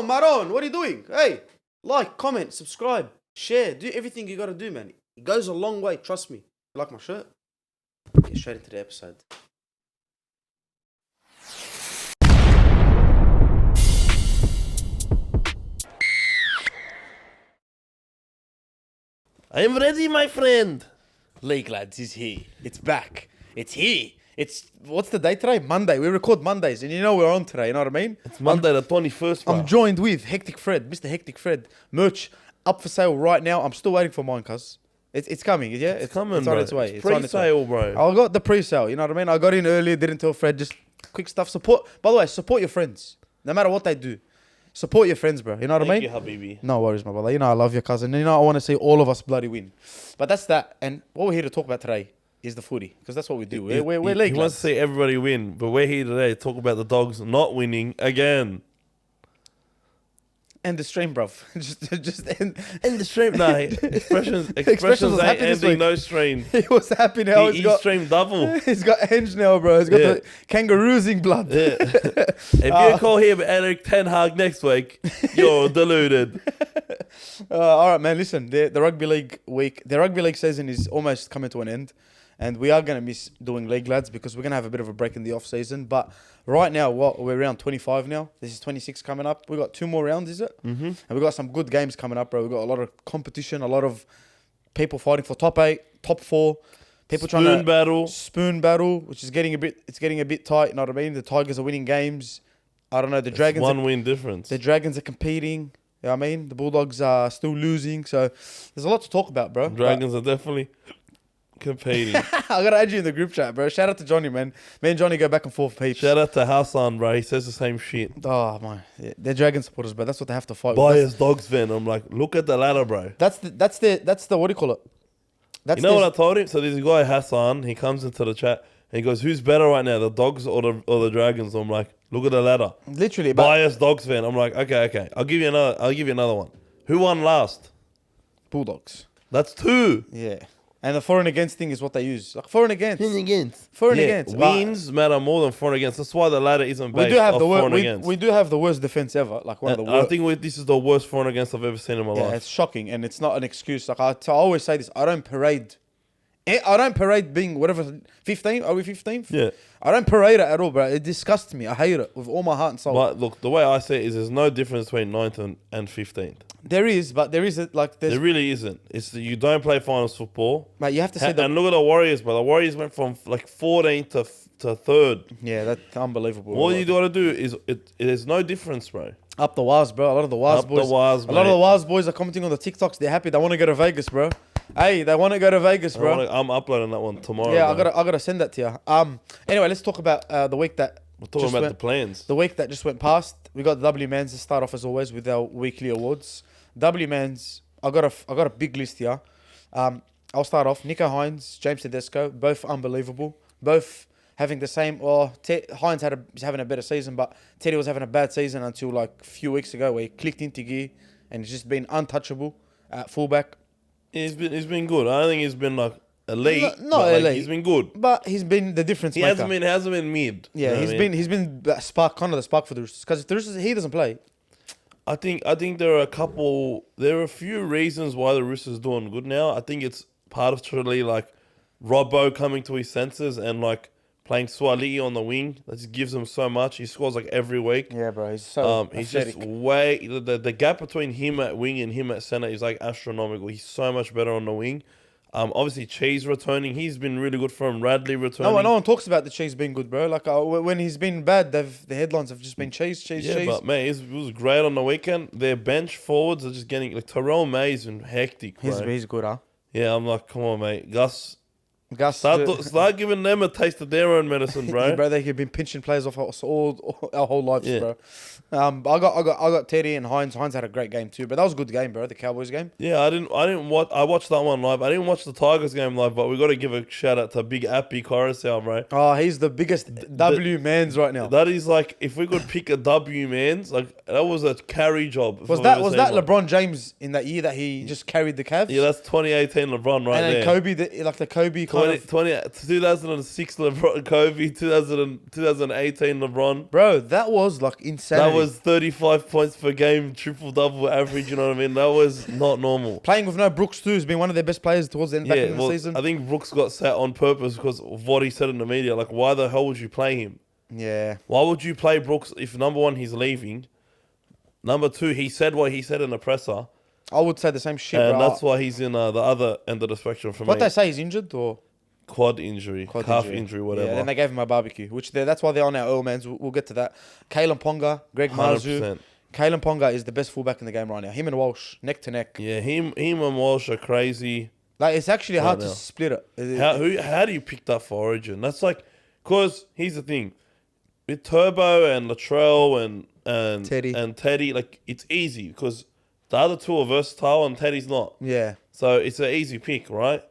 Maron, what are you doing? Hey, like, comment, subscribe, share, do everything you gotta do, man. It goes a long way, trust me. You like my shirt? Get straight into the episode. I'm ready, my friend. League Lads is here. It's back. It's here. What's the date today? Monday. We record Mondays, and you know we're on today, you know what I mean? It's Monday the 21st, bro. I'm joined with Hectic Fred, Mr. Hectic Fred. Merch up for sale right now. I'm still waiting for mine, cuz. It's coming, yeah? It's coming, it's bro. on its way. It's pre-sale, bro. I got the pre-sale, you know what I mean? I got in earlier, didn't tell Fred, just quick stuff. Support, by the way, support your friends. No matter what they do. Support your friends, bro. You know what I mean? Thank you, Habibi. No worries, my brother. You know I love your cousin. You know I want to see all of us bloody win. But that's that. And what we're here to talk about today is the footy. Because that's what we do. We're league He wants to see everybody win. But we're here today to talk about the Dogs not winning again. End the stream, bruv. just end. End the stream. No, expressions was ain't happy this ending week. no stream. He was happy now. He streamed double. He's got henge now, bro. He's got the kangaroosing blood. Yeah. If you call him Eric Ten Hag next week, you're deluded. All right, man. Listen, the rugby league season is almost coming to an end, and we are going to miss doing league, lads, because we're going to have a bit of a break in the off season. But right now, we're around 25 now. This is 26 coming up. We got 2 more rounds, is it? Mm-hmm. And we got some good games coming up, bro. We got a lot of competition, a lot of people fighting for top 8, top 4. People Spoon battle, which is getting a bit tight. You know what I mean? The Tigers are winning games. I don't know. The Dragons. One win difference. The Dragons are competing. You know what I mean? The Bulldogs are still losing. So there's a lot to talk about, bro. Dragons are definitely competing. I got to add you in the group chat, bro. Shout out to Johnny, man. Me and Johnny go back and forth, peeps. Shout out to Hassan, bro. He says the same shit. Oh, my. Yeah, they're Dragon supporters, bro. That's what they have to fight Bias Dogs fan. I'm like, look at the ladder, bro. That's the what do you call it? You know what I told him? So there's a guy, Hassan, he comes into the chat and he goes, who's better right now, the Dogs or the Dragons? I'm like, look at the ladder. Literally. Bias Dogs fan. I'm like, okay. I'll give you another one. Who won last? Bulldogs. That's 2. Yeah. And the for and against thing is what they use. Like for and against. For and against. Wins matter more than for and against. That's why the ladder isn't based off for and against. We do have the worst defense ever. Like one of the worst. I think this is the worst for and against I've ever seen in my life. Yeah, it's shocking, and it's not an excuse. Like I always say this, I don't parade being whatever 15. Are we 15th? Yeah. I don't parade it at all, bro. It disgusts me. I hate it with all my heart and soul. But look, the way I see it is, there's no difference between 9th and 15th. There is, but there is There really isn't. It's that you don't play finals football. Mate, you have to say that. And look at the Warriors, bro. The Warriors went from like 14th to 3rd. Yeah, that's unbelievable. All you got to do is there's no difference, bro. Up the wires, bro. A lot of the wires boys. A lot of the wires boys are commenting on the TikToks. They're happy. They want to go to Vegas, bro. Hey, they want to go to Vegas, bro. I'm uploading that one tomorrow. Yeah, I gotta send that to you. Anyway, let's talk about the week that. We're talking about the plans. The week that just went past. We got the W-Mans to start off as always with our weekly awards. W-Mans, I got a big list here. I'll start off. Nico Hines, James Tedesco, both unbelievable. Both having the same. Hines is having a better season, but Teddy was having a bad season until like a few weeks ago where he clicked into gear and he's just been untouchable at fullback. He's been good. I don't think he's been like elite. Not elite. He's been good, but he's been the difference maker. He hasn't been mid. Yeah, he's been the spark, kind of the spark for the Roosters. Because if the Roosters, he doesn't play. I think there are a few reasons why the Roosters are doing good now. I think it's part of truly like Robbo coming to his senses and like playing Swali on the wing. That just gives him so much. He scores like every week. Yeah, bro. He's so he's just the gap between him at wing and him at centre is like astronomical. He's so much better on the wing. Obviously, Cheese returning. He's been really good for him. Radley returning. No one talks about the Cheese being good, bro. Like when he's been bad, the headlines have just been Cheese. Yeah, but man, it was great on the weekend. Their bench forwards are just getting like Terrell May's been hectic, bro. He's good, huh? Yeah, I'm like, come on, mate. Gus, start giving them a taste of their own medicine, bro. Bro, they've been pinching players off us all our whole lives, bro. I got Teddy and Hines. Hines had a great game too, but that was a good game, bro. The Cowboys game. Yeah, I didn't watch. I watched that one live. I didn't watch the Tigers game live, but we got to give a shout out to Big Appy Coruscant, bro. Oh, he's the biggest W-Mans right now. That is like, if we could pick a W-Mans, like that was a carry job. Was that LeBron James in that year that he just carried the Cavs? Yeah, that's 2018 LeBron right there. And then Kobe, the Kobe 2006 LeBron, Kobe, 2018 LeBron. Bro, that was like insanity. That was 35 points per game, triple-double average, you know what I mean? That was not normal. Playing with no Brooks too has been one of their best players towards the end back in the season. I think Brooks got sat on purpose because of what he said in the media. Like, why the hell would you play him? Yeah. Why would you play Brooks if, number one, he's leaving? Number two, he said what he said in the presser. I would say the same shit, And bro. that's why he's in the other end of the spectrum for me. What they say, he's injured or? Quad injury, calf injury, whatever. Yeah, then they gave him a barbecue, which that's why they're on our Earl mans. We'll get to that. Kalen Ponga, Greg Marzu. 100%. Kalen Ponga is the best fullback in the game right now. Him and Walsh, neck to neck. Yeah, him and Walsh are crazy. Like, it's actually hard now. to split it. How do you pick that for Origin? That's like, because here's the thing. With Turbo and Latrell and Teddy, like, it's easy because the other two are versatile and Teddy's not. Yeah. So it's an easy pick, right?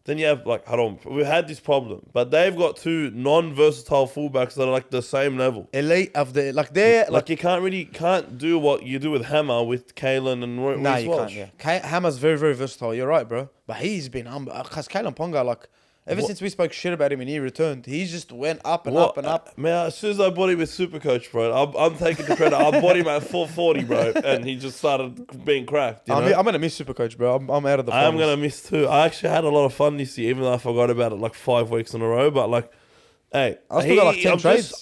Then you have, like, hold on, we had this problem, but they've got two non-versatile fullbacks that are like the same level. Elite of the they're Like you can't do what you do with Hammer with Kalen and Roy. No, you can't. Yeah, Hammer's very, very versatile. You're right, bro. But he's been because Kalen Ponga, like, ever since we spoke shit about him and he returned, he just went up and up and up. Man, as soon as I bought him with Supercoach, bro, I'm taking the credit. I bought him at 440, bro, and he just started being cracked. You know? I'm gonna miss Supercoach, bro. I'm out of the. I am gonna miss too. I actually had a lot of fun this year, even though I forgot about it like 5 weeks in a row. But like, hey, I still got like 10 trades.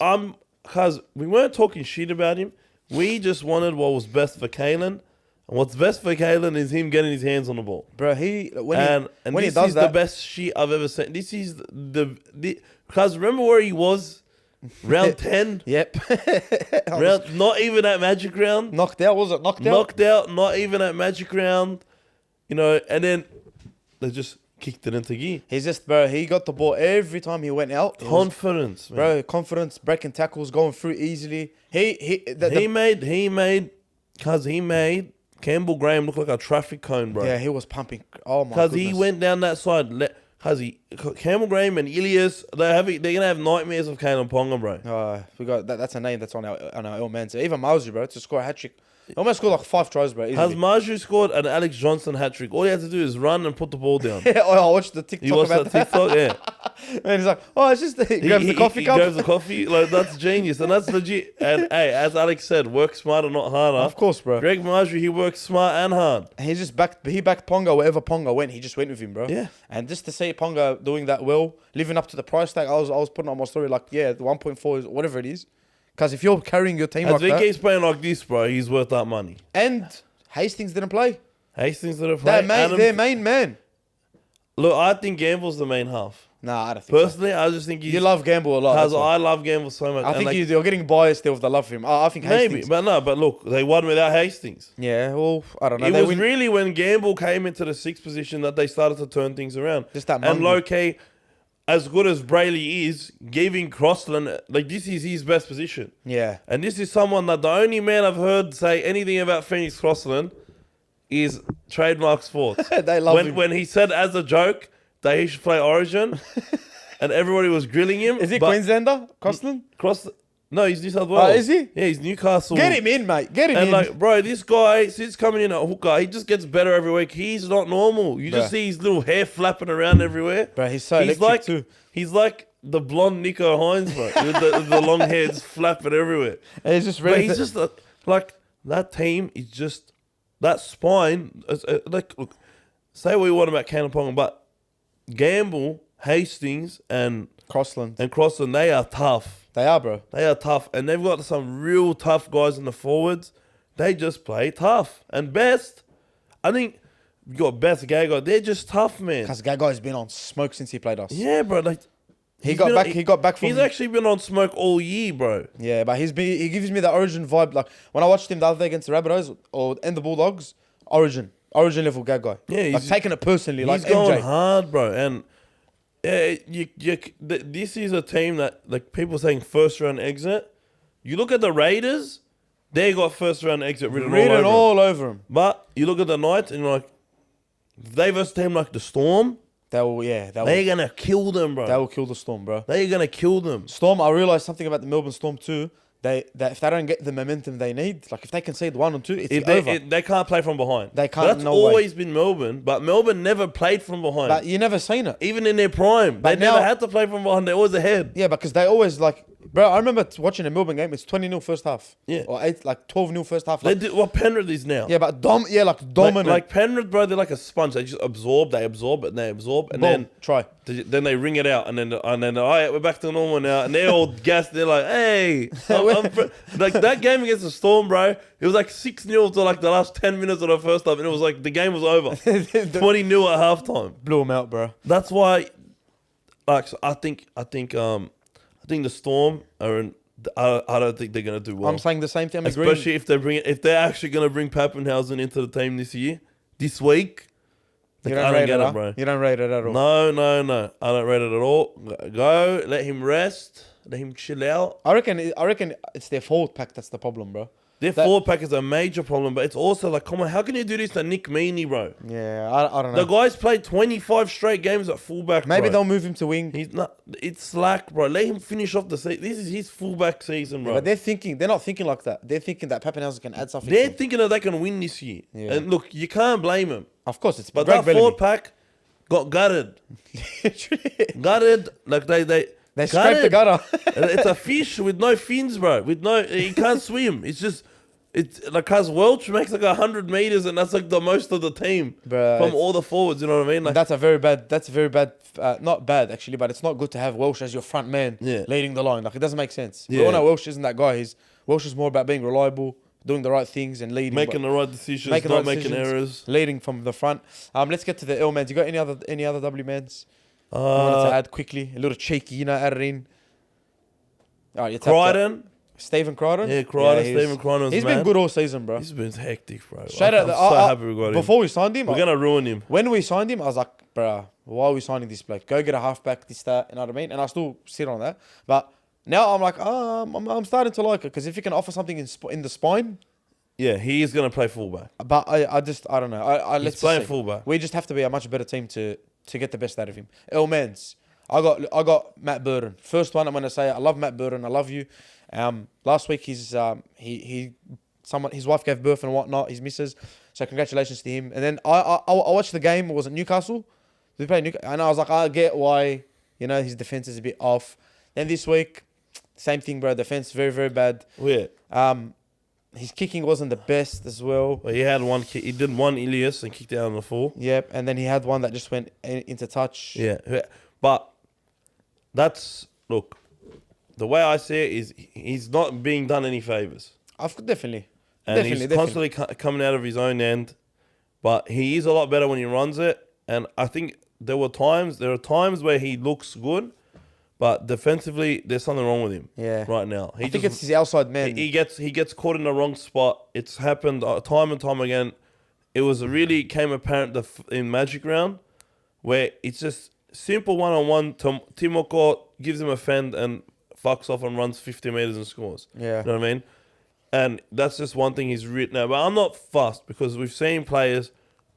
Because we weren't talking shit about him. We just wanted what was best for Kalen. And what's best for Kalen is him getting his hands on the ball. Bro, when he does this is that, the best shit I've ever seen. This is the because remember where he was? Round 10? Yep. Not even at Magic Round. Knocked out, was it? Knocked out? Knocked out, not even at Magic Round. You know, and then they just kicked it into gear. He's just, bro, he got the ball every time he went out. Confidence, man. Bro, confidence, breaking tackles, going through easily. He made Campbell Graham look like a traffic cone, bro. Yeah, he was pumping. Oh my god. Because he went down that side. Campbell Graham and Ilias, they're gonna have nightmares of Kalen Ponga, bro. We got that's a name that's on our old man. So even Mauser, bro, to score a hat trick. He almost scored like 5 tries, bro. Has Marju scored an Alex Johnson hat trick? All you have to do is run and put the ball down. Yeah, I watched the TikTok. You watched that TikTok, yeah. And he's like, oh, it's just he grabs the coffee cup. He grabs the coffee. Like, that's genius, and that's legit. And hey, as Alex said, work smarter, not harder. Of course, bro. Greg Marju, he works smart and hard. He backed Ponga wherever Ponga went. He just went with him, bro. Yeah. And just to see Ponga doing that well, living up to the price tag, I was putting on my story like, yeah, the 1.4 is whatever it is. Because if you're carrying your team like that... As keeps playing like this, bro, he's worth that money. And Hastings didn't play. Their main man. Look, I think Gamble's the main half. Nah, I don't think Personally, I just think he's... You love Gamble a lot. I love Gamble so much. I think you're getting biased there with the love for him. I think Hastings... Maybe, but look, they won without Hastings. Yeah, well, I don't know. It was really when Gamble came into the 6th position that they started to turn things around. Just that and low-key, as good as Brayley is, giving Crossland, like, this is his best position. Yeah. And this is someone that the only man I've heard say anything about Phoenix Crossland is Trademark Sports. They love him. When he said as a joke that he should play Origin, and everybody was grilling him. Is he Queenslander, Crossland? No, he's New South Wales. Is he? Yeah, he's Newcastle. Get him in, mate. Get him in. And like, bro, this guy, since coming in at hooker, he just gets better every week. He's not normal. You just see his little hair flapping around everywhere. Bro, he's electric too. He's like the blonde Nico Hines, bro. with the long hair just flapping everywhere. And he's just ready. But he's just like, that team is just, that spine, like, look, say what you want about Kalen Ponga, but Gamble, Hastings, and Crossland, they are tough. They are, bro. They are tough. And they've got some real tough guys in the forwards. They just play tough. And Best, I think you got Best, Gagai. They're just tough, man. Because Gagai's been on smoke since he played us. Yeah, bro. Like, he got back from... He's actually been on smoke all year, bro. Yeah, but he gives me the Origin vibe. Like, when I watched him the other day against the Rabbitohs and the Bulldogs, Origin level Gagai. Yeah, he's taking it personally. Like, he's going hard, bro. And... this is a team that, like, people saying first round exit. You look at the Raiders, they got first round exit written all over them. But you look at the Knights and you're like, they versus a team like the Storm, they're gonna kill them, bro. They will kill the Storm, bro. They're gonna kill them. Storm, I realized something about the Melbourne Storm too. if they don't get the momentum they need, like if they concede 1 or 2, it's If over. they can't play from behind. They can't, That's no way. always been Melbourne, but Melbourne never played from behind. But you never seen it. Even in their prime, But they never now- had to play from behind. They're always ahead. Yeah, because they always like, bro. I remember watching a Melbourne game. It's 20-0 first half. Yeah. Or 12-0 first half. They Like, do what Penrith is now. yeah, but dominant. Like Penrith, bro, they're like a sponge. They just absorb, and they absorb, and Boom, try. then they ring it out, and then all right, we're back to normal now, and they're all gassed. They're like, hey, like that game against the Storm, bro. It was like 6-0 to like the last 10 minutes of the first half, and it was like the game was over. 20-0 at halftime. Blew them out, bro. That's why, like, so I think the Storm are in. I don't think they're gonna do well. I'm saying the same thing. I'm agreeing. Especially if they're actually gonna bring Pappenhausen into the team this week. You Like, don't I don't rate get it, it, huh? bro. You don't rate it at all. No. I don't rate it at all. Go, let him rest, let him chill out. I reckon it's their forward pack that's the problem, bro. Their forward pack is a major problem, but it's also like, come on, how can you do this to Nick Meaney, bro? Yeah, I don't know. The guy's played 25 straight games at fullback. Maybe bro. they'll move him to wing. He's not. It's slack, bro. Let him finish off the season. This is his fullback season, bro. But they're not thinking like that. They're thinking that Pappenhausen can add something. They're to him. thinking that they can win this year. Yeah. And look, you can't blame him. Of course, it's But Greg that Bellamy. forward pack got gutted. Gutted. Like They scraped the gutter. It's a fish with no fins, bro. He can't swim. It's like cause Welch makes like 100 meters, and that's like the most of the team Bruh, from it's- all the forwards. You know what I mean? Like, That's a very bad. Not bad actually, but it's not good to have Welsh as your front man Yeah. leading the line. Like it doesn't make sense. We Yeah. all know Welsh isn't that guy. Welsh is more about being reliable, doing the right things, and leading. making the right decisions, not making errors. leading from the front. Let's get to the L mans. You got any other W mans? I wanted to add quickly a little cheeky, add it in. All right, you tapped out. Crichton. Stephen Crichton? Yeah, Crichton. he's- Stephen Crichton's He's man. been good all season, bro. He's been hectic, bro. Straight I'm out, so happy we got him. before we signed him, We're gonna ruin him. when we signed him, I was like, bruh, why are we signing this bloke? Go get a halfback, this, that, you know what I mean? And I still sit on that. But now I'm like, I'm starting to like it because if you can offer something in the spine, Yeah, he is gonna play fullback. but I don't know. Let's just playing see. fullback. We just have to be a much better team to get the best out of him. Elmans, I got Matt Burton. First one, I'm gonna say I love Matt Burton. I love you. Last week his wife gave birth and whatnot. His missus. So congratulations to him. And then I watched the game. Was it Newcastle? They played Newcastle, and I was like, I get why his defense is a bit off. Then this week, same thing, bro. Defense very very bad. Weird. His kicking wasn't the best as well. Well, he had one kick. He did one Ilias and kicked out on the full. Yep, and then he had one that just went into touch. Yeah, but look. The way I see it is he's not being done any favors, Definitely. and he's constantly coming out of his own end. But he is a lot better when he runs it, and I think there are times where he looks good, but defensively there's something wrong with him. Yeah. Right now, I think it's his outside man. He gets caught in the wrong spot. It's happened time and time again. It was really came apparent in Magic Round, where it's just simple one-on-one. Timoko gives him a fend and fucks off and runs 50 meters and scores. Yeah. You know what I mean? And that's just one thing he's written out. But I'm not fussed because we've seen players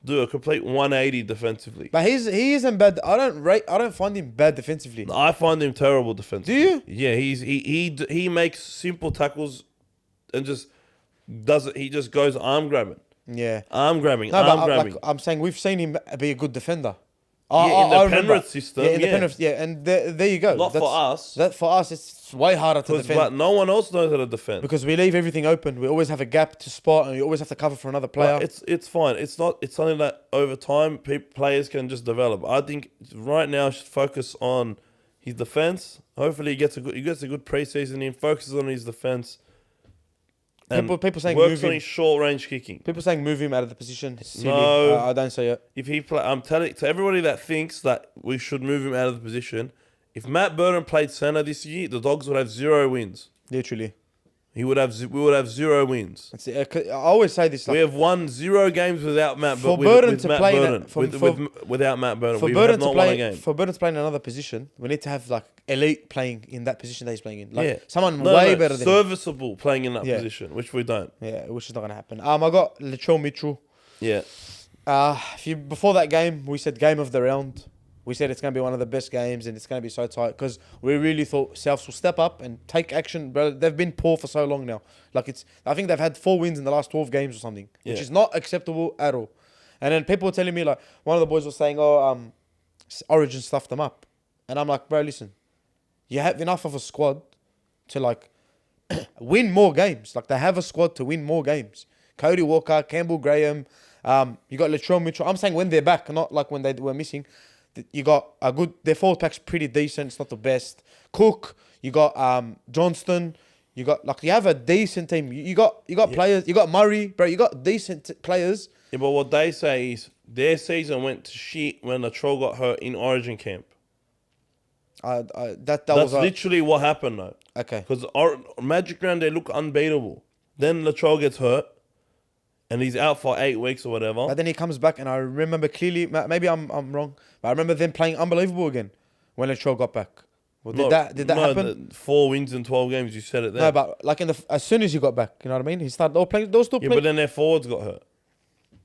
do a complete 180 defensively. But he isn't bad. I don't find him bad defensively. I find him terrible defensively. Do you? Yeah, he makes simple tackles and just does it. He just goes arm grabbing. Yeah. Arm grabbing. No, arm but grabbing. I'm saying we've seen him be a good defender. Yeah, in the I remember. Penrith system, Yeah, in the yeah. Penrith, yeah, and there you go. Not for us. That for us, it's way harder to defend But no one else knows how to defend. because we leave everything open. We always have a gap to spot, and we always have to cover for another player. But it's fine. It's something that over time players can just develop. I think right now should focus on his defense. Hopefully he gets a good preseason in, focuses on his defense. And People saying works move on him. his short range kicking. People saying move him out of the position. Silly. No. I don't say it. If he play, I'm telling to everybody that thinks that we should move him out of the position. If Matt Burton played center this year, the Dogs would have 0 wins. Literally, We would have 0 wins. that's it. I always say this. We have won 0 games without Matt For Burton. Burton With to Matt play in Burton. a- for- Without Matt Burton, for we Burton have to not won a play game. for Burton to play in another position, we need to have like elite playing in that position that he's playing in. Like Yeah. someone No, way no, better than him. serviceable playing in that Yeah. position, which we don't. Yeah, which is not gonna happen. I got Latrell Mitchell. Yeah. Before that game, we said game of the round. We said it's going to be one of the best games and it's going to be so tight because we really thought Souths will step up and take action. Bro, they've been poor for so long now. I think they've had 4 wins in the last 12 games or something, which is not acceptable at all. And then people were telling me, like, one of the boys was saying, Origin stuffed them up. And I'm like, bro, listen, you have enough of a squad to, like, win more games. Like, they have a squad to win more games. Cody Walker, Campbell Graham, you got Latrell Mitchell. I'm saying when they're back, not like when they were missing. You got a good... Their forward pack's pretty decent. It's not the best. Cook. You got Johnston. You got... Like, you have a decent team. You got players. You got Murray. Bro, you got decent players. Yeah, but what they say is their season went to shit when Latrell got hurt in Origin camp. That's literally what happened, though. Okay. Because Magic Round, they look unbeatable. Then Latrell gets hurt. And he's out for 8 weeks or whatever. But then he comes back, and I remember clearly. Maybe I'm wrong, but I remember them playing unbelievable again when Latrell got back. Well, did that happen? 4 wins in 12 games. You said it there. No, but like as soon as he got back, you know what I mean. He started. They were still playing. Yeah, but then their forwards got hurt.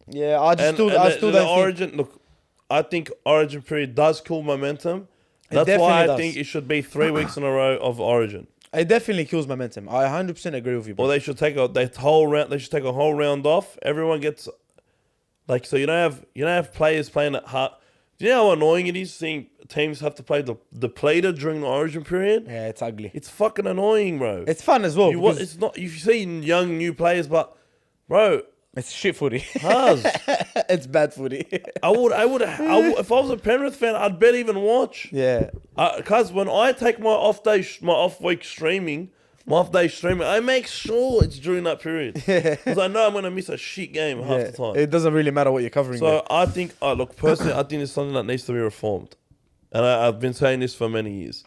Yeah, I still don't Origin. Look, I think Origin period does kill momentum. That's why I think it should be 3 weeks in a row of Origin. It definitely kills momentum. I 100% agree with you, bro. Or they should take a whole round off. Everyone gets like, so you don't have players playing at heart. Do you know how annoying it is seeing teams have to play the depleter during the Origin period? Yeah, it's ugly. It's fucking annoying, bro. It's fun as well. It's not. You see young new players, but bro, it's shit footy. It's bad footy. I would. If I was a Penrith fan, I'd bet even watch. Yeah. Because when I take my off week streaming, I make sure it's during that period. Because I know I'm gonna miss a shit game half the time. It doesn't really matter what you're covering. So there. I think, look, personally, I think it's something that needs to be reformed, and I've been saying this for many years.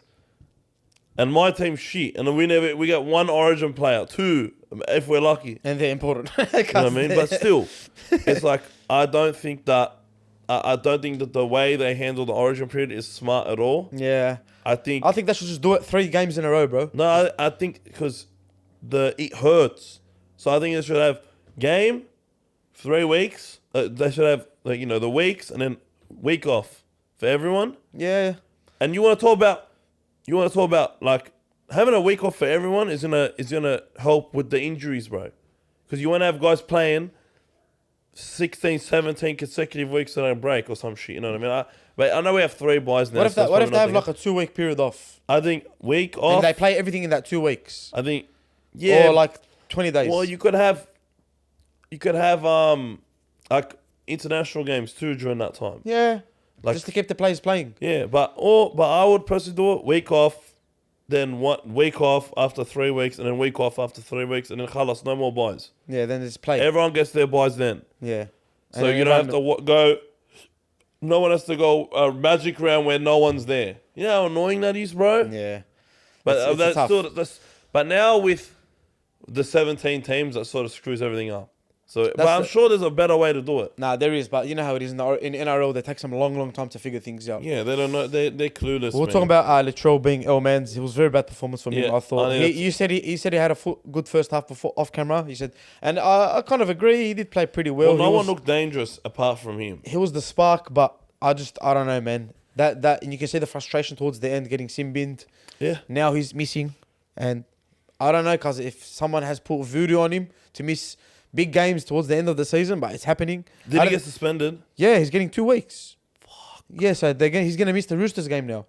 And my team's shit, and we get 1 Origin player, 2 if we're lucky, and they're important. You know what I mean? But still, it's like I don't think that the way they handle the Origin period is smart at all. Yeah, I think they should just do it 3 games in a row, bro. No, I think because it hurts. So I think they should have game, 3 weeks. They should have the weeks and then week off for everyone. Yeah. And you want to talk about like having a week off for everyone is gonna help with the injuries, bro. Because you want to have guys playing 16, 17 consecutive weeks on a break or some shit. You know what I mean? But I know we have 3 buys now. What if they have like a 2-week period off? I think week off. And they play everything in that 2 weeks. I think, yeah. Or like 20 days. Well, you could have like international games too during that time. Yeah. Like, just to keep the players playing. Yeah, but I would personally do it week off, then week off after 3 weeks, and then week off after 3 weeks, and then khalas, no more buys. Yeah, then it's play. Everyone gets their buys then. Yeah. So you don't have to go. No one has to go a Magic Round where no one's there. You know how annoying that is, bro. Yeah. But it's tough. But now with the 17 teams, that sort of screws everything up. So, but I'm sure there's a better way to do it. Nah, there is, but you know how it is in NRL. They take some long time to figure things out. Yeah, they don't know. They're clueless. We're talking about Latrell being L-Mans. It was a very bad performance from him. I thought he said he had a good first half before off camera. He said, and I kind of agree. He did play pretty well. Well, no one looked dangerous apart from him. He was the spark, but I don't know, man. That and you can see the frustration towards the end, getting sin-binned. Yeah. Now he's missing, and I don't know, because if someone has put voodoo on him to miss big games towards the end of the season, but it's happening. Did he get suspended? Yeah, he's getting 2 weeks. Fuck. Yeah, so he's going to miss the Roosters game now.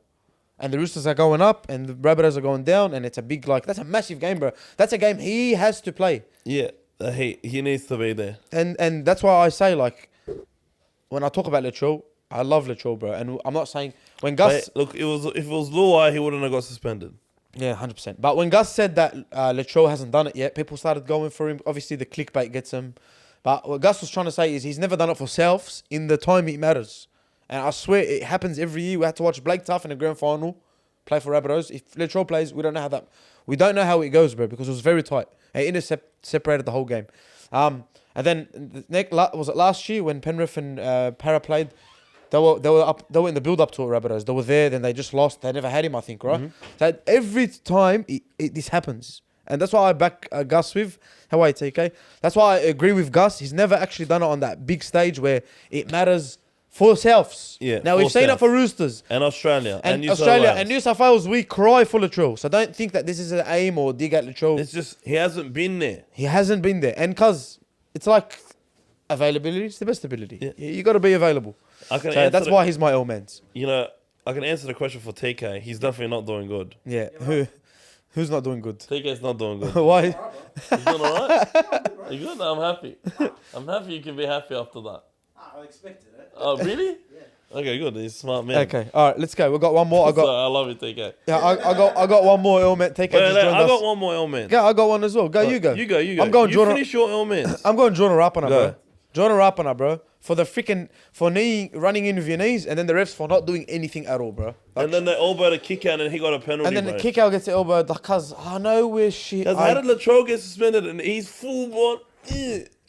And the Roosters are going up and the Rabbitohs are going down, and it's a big, that's a massive game, bro. That's a game he has to play. Yeah, he needs to be there. And that's why I say, when I talk about Latrell, I love Latrell, bro. And I'm not saying when Gus... Look, if it was Luai, he wouldn't have got suspended. Yeah, 100%. But when Gus said that Latrell hasn't done it yet, people started going for him. Obviously, the clickbait gets him. But what Gus was trying to say is he's never done it for Souths in the time it matters. And I swear it happens every year. We had to watch Blake Tough in the grand final play for Rabbitohs. If Latrell plays, we don't know how it goes, bro, because it was very tight. And separated the whole game. And then was it last year when Penrith and Para played? They were in the build up to it, Rabbitohs. They were there, then they just lost. They never had him, I think, right? Mm-hmm. So every time this happens. And that's why I back Gus with. How are you, TK? That's why I agree with Gus. He's never actually done it on that big stage where it matters For Souths. Yeah, Now, we've for seen it Souths. for Roosters. And Australia. And New South Australia Wales. and New South Wales, we cry for Latrell. So don't think that this is an aim or dig at Latrell. It's just, he hasn't been there. He hasn't been there. And cuz it's like availability is the best ability. Yeah. You got to be available. I can So answer that's why he's my L-mans. You know, I can answer the question for TK. He's definitely not doing good. Yeah. Who's not doing good? TK's not doing good. Why? He's doing alright? You good? I'm happy. I'm happy you can be happy after that. I expected it. Oh, really? Okay, good. He's a smart man. Okay. All right, let's go. We've got one more. I love you, TK. Yeah, I got one more L-man. Take it. Wait, I got one more L-man. Yeah, I got one as well. Go, you go. You go, you go. I'm going you Jordan. finish your L-man. I'm going Jordan Rapana, Go. bro. Jordan Rapana, bro. For the freaking running in with your knees, and then the refs for not doing anything at all, bro. Like, And then they elbowed a kick out and he got a penalty, and then bro. the kick out gets the elbow. Like, cuz I know we're shit. Because how did Latrell get suspended and he's full on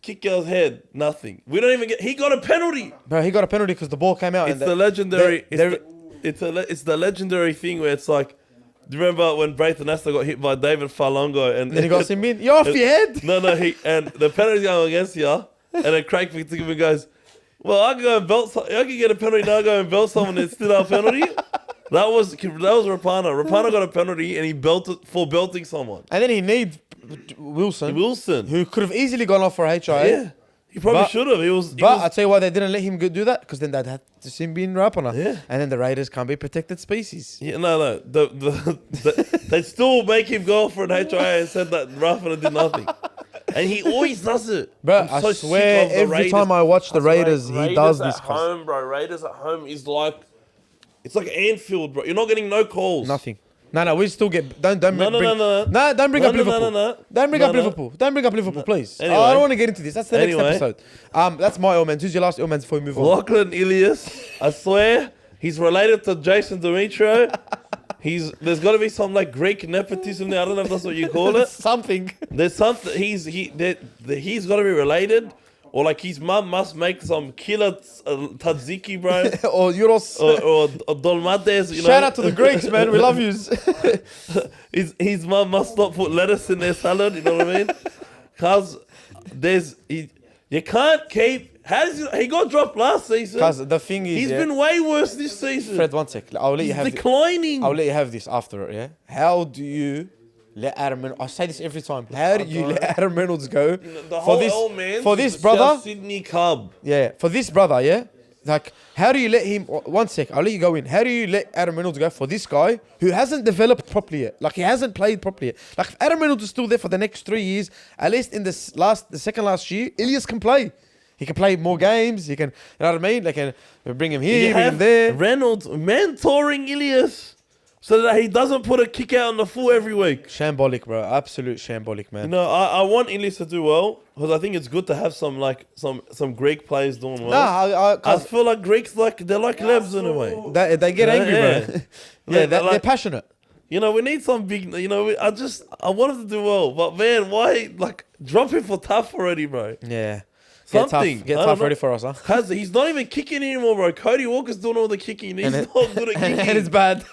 kick out's head? Nothing. We don't even get. He got a penalty. Bro, he got a penalty because the ball came out. It's and the legendary. they're- It's the legendary thing where it's like. Do you remember when Braithen Astor got hit by David Falongo and then he got him in. You're off your head. No, and the penalty's going against you, and then Craig Fitzgibbon goes, "Well, I can go and belt. I can get a penalty now. Go and belt someone and still have a penalty." That was Rapana. Rapana got a penalty and he belted for belting someone. And then he needs Wilson, who could have easily gone off for a HIA. Yeah, he probably But- should have. But I tell you why they didn't let him do that, because then they'd have to see him being Rapana. Yeah. And then the Raiders can't be protected species. Yeah, no. They still make him go for an HIA and said that Rapana did nothing. And he always does it. Bro, I'm so I sick swear of the every Raiders. time I watch the Raiders, he does this. At home, bro. Raiders at home is like, it's like Anfield, bro. You're not getting no calls. Nothing. No, we still get. Don't No. bring up Liverpool. Don't bring up Liverpool. Don't bring up Liverpool, please. Anyway. I don't want to get into this. That's the Anyway. next episode. That's my L-man. Who's your last L-man before we move on? Lachlan Ilias, I swear, he's related to Jason Demetrio. There's got to be some like Greek nepotism there. I don't know if that's what you call it. Something. There's something. He's got to be related, or like his mum must make some killer tzatziki, bro, Or Euros. or dolmades. You know? Shout out to the Greeks, man. We love you. His mum must not put lettuce in their salad. You know what I mean? Because you can't keep. He got dropped last season? Because the thing is, He's been way worse this season. Fred, one sec. I'll let you He's have. declining. I'll let you have this after it. Yeah. How do you let Adam Reynolds? I say this every time. How do you let Adam Reynolds go The whole for this brother? South Sydney Cub. Yeah, for this brother, yeah? Like, how do you let him... One sec, I'll let you go in. How do you let Adam Reynolds go for this guy who hasn't developed properly yet? Like, he hasn't played properly yet. Like, if Adam Reynolds is still there for the next 3 years, at least in the second last year, Ilias can play. He can play more games. He can... You know what I mean? They can bring him here, bring him there. Reynolds mentoring Ilias so that he doesn't put a kick out on the full every week. Shambolic, bro. Absolute shambolic, man. You know, I want Ilias to do well because I think it's good to have some Greek players doing well. I feel like Greeks they're like lebs in a way. They get angry, bro. Yeah, they're passionate. You know, we need some big. You know, I want him to do well, but man, why drop him for tough already, bro? Yeah. Something. Get tough ready for us, huh? He's not even kicking anymore, bro. Cody Walker's doing all the kicking. He's not good at kicking. And it's bad.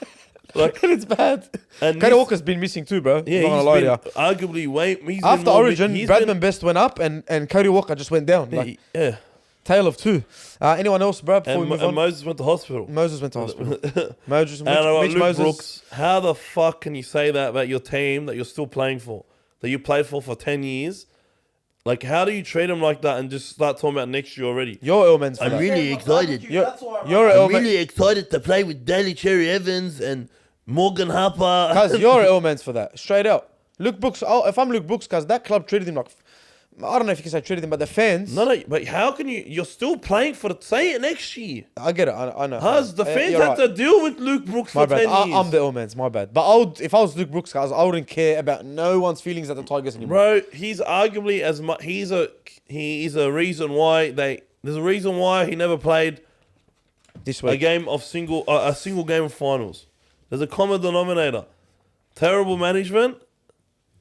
Like, and it's bad. And Cody Walker's been missing too, bro. Yeah, Not gonna he's lie been to you. arguably way. After Origin, Bradman Best went up and Cody Walker just went down. Like, Yeah. tale of two. Anyone else, bro? Before we move on? Moses went to hospital. Moses went to hospital. Moses, And Luke Mitch Moses. Brooks, how the fuck can you say that about your team that you're still playing for? That you played for 10 years? Like, how do you treat him like that and just start talking about next year already? You're Illman's for I'm that. really excited. You're I'm Illman. really excited to play with Daly Cherry Evans and Morgan Harper. Cuz you're Illman's for that. Straight out. Luke Brooks. Oh, if I'm Luke Brooks, cuz that club treated him like... I don't know if you can say treated him, but the fans... No, but how can you... You're still playing for... Say it next year. I get it. I know. The fans You're have right. to deal with Luke Brooks My for 10 bad. years. I'm the Illman's. My bad. But if I was Luke Brooks, guys, I wouldn't care about no one's feelings at the Tigers anymore. Bro, he's arguably as much... He is a reason why There's a reason why he never played This a week. game of a single game of finals. There's a common denominator: terrible management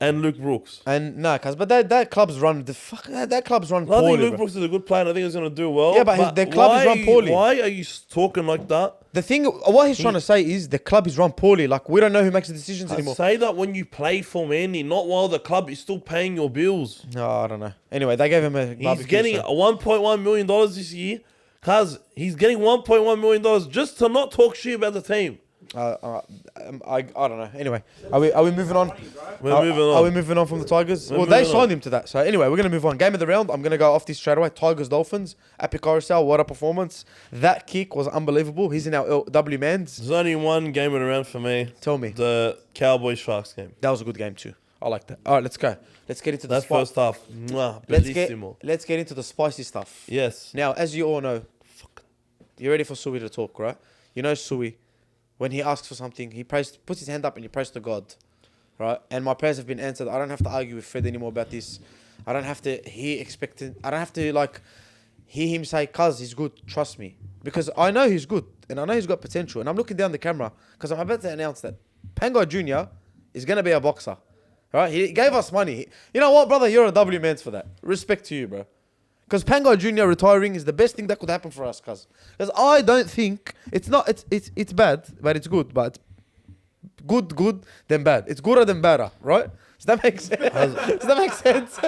and Luke Brooks. And no, cuz but that club's run that club's run I poorly. think Luke bro. Brooks is a good player and I think he's going to do well. Yeah, but the club is why run poorly. Why are you talking like that? The thing, what he's trying to say is the club is run poorly. Like, we don't know who makes the decisions I anymore. say that when you play for Manly, not while the club is still paying your bills. No, I don't know. Anyway, they gave him a He's barbecue, getting so- $1.1 million this year. Cause he's getting $1.1 million just to not talk shit about the team. I don't know. Anyway, are we moving on? We're moving on. Are we moving on from the Tigers? We're Well, they moving signed on. him to that. So anyway, we're gonna move on. Game of the round. I'm gonna go off this straight away. Tigers Dolphins. Epic carousel. What a performance! That kick was unbelievable. He's in our W Mans. There's only one game in the round for me. Tell me. The Cowboys Sharks game. That was a good game too. I like that. All right, let's go. Let's get into the That first half. Mwah, bellissimo. let's get into the spicy stuff. Yes. Now, as you all know, you're ready for Suey to talk, right? You know Suey, when he asks for something, he puts his hand up and he prays to God, right? And my prayers have been answered. I don't have to argue with Fred anymore about this. I don't have to hear him say, "Cuz he's good, trust me," because I know he's good and I know he's got potential. And I'm looking down the camera because I'm about to announce that Pangai Jr. is gonna be a boxer, right? He gave us money. You know what, brother? You're a W Mans for that. Respect to you, bro. Because Pangai Jr. retiring is the best thing that could happen for us, cuz. Because I don't think it's bad, but it's good. But good, then bad. It's gooder than better, right? Does that make sense? Does that make sense?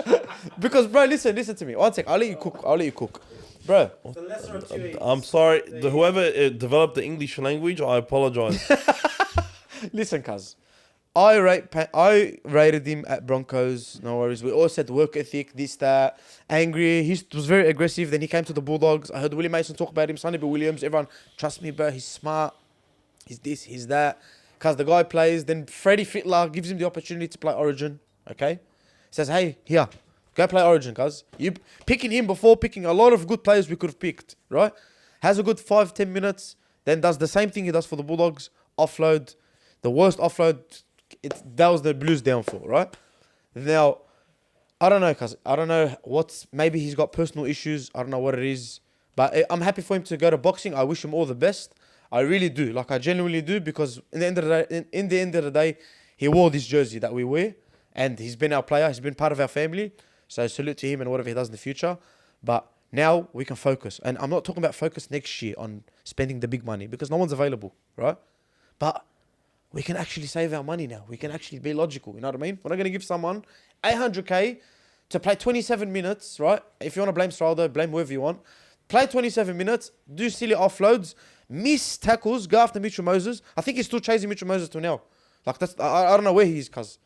Because, bro, listen to me. One sec. I'll let you cook. Bro. The lesser of two evils. I'm sorry. Whoever developed the English language, I apologize. Listen, cuz. I rated him at Broncos. No worries. We all said work ethic, this, that. Angry. He was very aggressive. Then he came to the Bulldogs. I heard Willie Mason talk about him. Sonny Bill Williams. Everyone, trust me, bro. He's smart. He's this, he's that. Cuz the guy plays. Then Freddie Fittler gives him the opportunity to play Origin. Okay? Says, hey, here. Go play Origin, cuz. You picking him before picking a lot of good players we could have picked. Right? Has a good 5-10 minutes. Then does the same thing he does for the Bulldogs. Offload. The worst offload. That was the Blues' downfall, right? Now, I don't know, cuz. I don't know maybe he's got personal issues. I don't know what it is. But I'm happy for him to go to boxing. I wish him all the best. I really do. Like, I genuinely do, because in the end of the day, he wore this jersey that we wear. And he's been our player. He's been part of our family. So salute to him and whatever he does in the future. But now we can focus. And I'm not talking about focus next year on spending the big money, because no one's available, right? But we can actually save our money now. We can actually be logical. You know what I mean? We're not going to give someone 800K to play 27 minutes, right? If you want to blame Straldo, blame whoever you want. Play 27 minutes, do silly offloads, miss tackles, go after Mitchell Moses. I think he's still chasing Mitchell Moses till now. Like, that's I don't know where he is, cuz.